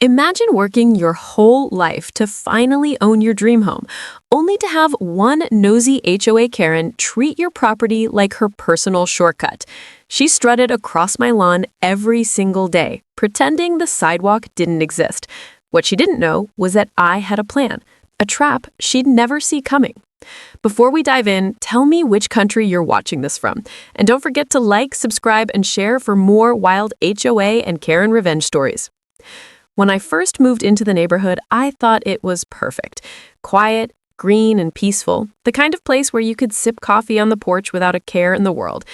Imagine working your whole life to finally own your dream home, only to have one nosy HOA Karen treat your property like her personal shortcut. She strutted across my lawn every single day, pretending the sidewalk didn't exist. What she didn't know was that I had a plan, a trap she'd never see coming. Before we dive in, tell me which country you're watching this from. And don't forget to like, subscribe, and share for more wild HOA and Karen revenge stories. When I first moved into the neighborhood, I thought it was perfect. Quiet, green, and peaceful. The kind of place where you could sip coffee on the porch without a care in the world.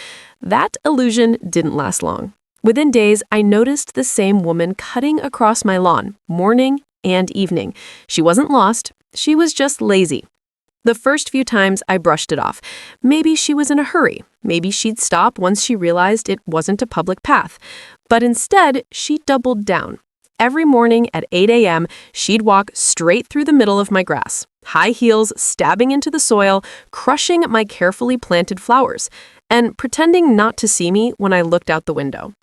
That illusion didn't last long. Within days, I noticed the same woman cutting across my lawn, morning and evening. She wasn't lost. She was just lazy. The first few times I brushed it off. Maybe she was in a hurry. Maybe she'd stop once she realized it wasn't a public path. But instead, she doubled down. Every morning at 8 a.m., she'd walk straight through the middle of my grass, high heels stabbing into the soil, crushing my carefully planted flowers, and pretending not to see me when I looked out the window.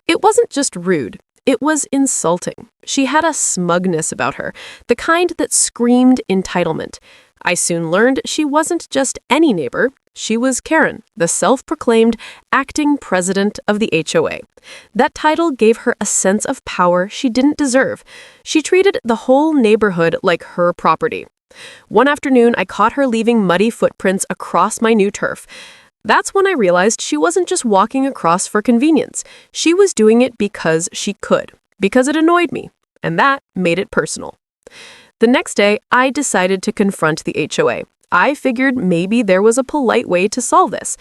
It wasn't just rude. It was insulting. She had a smugness about her, the kind that screamed entitlement. I soon learned she wasn't just any neighbor. She was Karen, the self-proclaimed acting president of the HOA. That title gave her a sense of power she didn't deserve. She treated the whole neighborhood like her property. One afternoon, I caught her leaving muddy footprints across my new turf. That's when I realized she wasn't just walking across for convenience. She was doing it because she could, because it annoyed me, and that made it personal. The next day, I decided to confront the HOA. I figured maybe there was a polite way to solve this.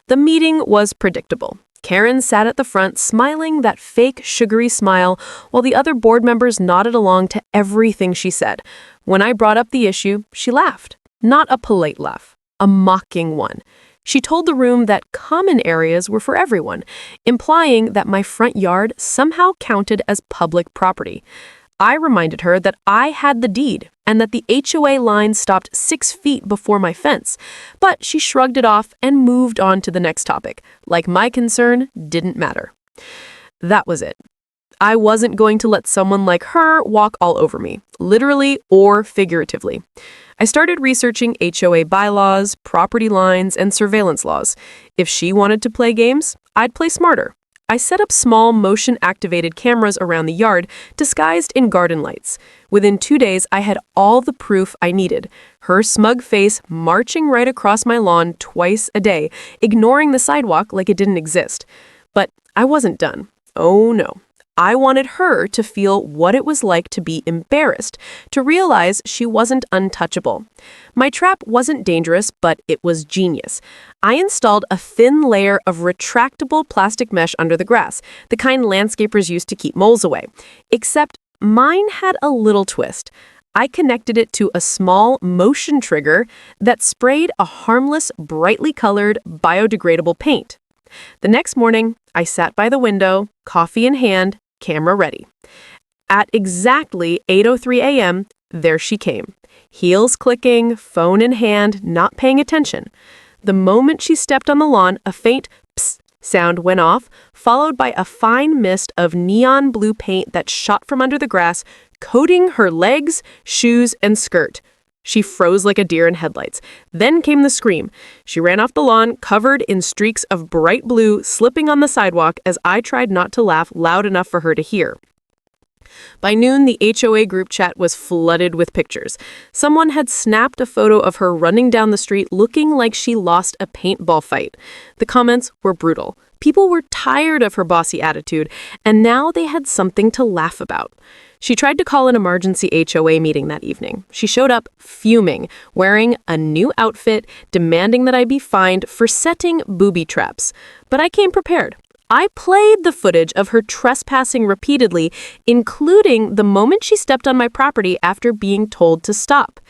The meeting was predictable. Karen sat at the front, smiling that fake, sugary smile, while the other board members nodded along to everything she said. When I brought up the issue, she laughed. Not a polite laugh, a mocking one. She told the room that common areas were for everyone, implying that my front yard somehow counted as public property. I reminded her that I had the deed and that the HOA line stopped 6 feet before my fence, but she shrugged it off and moved on to the next topic, like my concern didn't matter. That was it. I wasn't going to let someone like her walk all over me, literally or figuratively. I started researching HOA bylaws, property lines, and surveillance laws. If she wanted to play games, I'd play smarter. I set up small motion-activated cameras around the yard, disguised in garden lights. Within 2 days, I had all the proof I needed. Her smug face marching right across my lawn twice a day, ignoring the sidewalk like it didn't exist. But I wasn't done. Oh no. I wanted her to feel what it was like to be embarrassed, to realize she wasn't untouchable. My trap wasn't dangerous, but it was genius. I installed a thin layer of retractable plastic mesh under the grass, the kind landscapers use to keep moles away. Except mine had a little twist. I connected it to a small motion trigger that sprayed a harmless, brightly colored, biodegradable paint. The next morning, I sat by the window, coffee in hand, camera ready. At exactly 8:03 a.m., there she came. Heels clicking, phone in hand, not paying attention. The moment she stepped on the lawn, a faint psst sound went off, followed by a fine mist of neon blue paint that shot from under the grass, coating her legs, shoes, and skirt. She froze like a deer in headlights. Then came the scream. She ran off the lawn, covered in streaks of bright blue, slipping on the sidewalk as I tried not to laugh loud enough for her to hear. By noon, the HOA group chat was flooded with pictures. Someone had snapped a photo of her running down the street looking like she lost a paintball fight. The comments were brutal. People were tired of her bossy attitude, and now they had something to laugh about. She tried to call an emergency HOA meeting that evening. She showed up fuming, wearing a new outfit, demanding that I be fined for setting booby traps. But I came prepared. I played the footage of her trespassing repeatedly, including the moment she stepped on my property after being told to stop.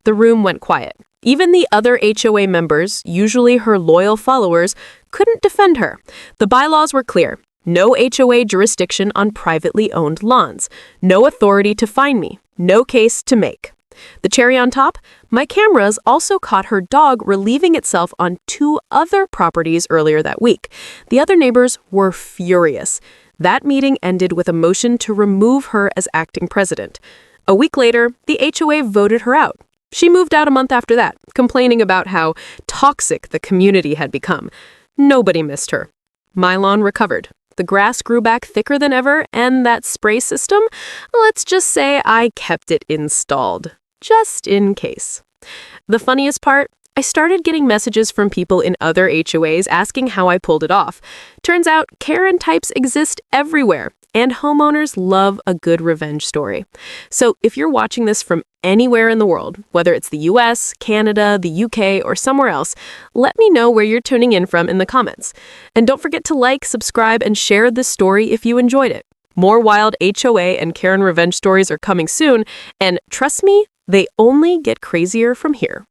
The room went quiet. Even the other HOA members, usually her loyal followers, couldn't defend her. The bylaws were clear. No HOA jurisdiction on privately owned lawns. No authority to fine me. No case to make. The cherry on top, my cameras also caught her dog relieving itself on 2 other properties earlier that week. The other neighbors were furious. That meeting ended with a motion to remove her as acting president. A week later, the HOA voted her out. She moved out a month after that, complaining about how toxic the community had become. Nobody missed her. My lawn recovered. The grass grew back thicker than ever, and that spray system, let's just say I kept it installed, just in case. The funniest part? I started getting messages from people in other HOAs asking how I pulled it off. Turns out Karen types exist everywhere, and homeowners love a good revenge story. So if you're watching this from anywhere in the world, whether it's the US, Canada, the UK, or somewhere else, let me know where you're tuning in from in the comments. And don't forget to like, subscribe, and share this story if you enjoyed it. More wild HOA and Karen revenge stories are coming soon, and trust me, they only get crazier from here.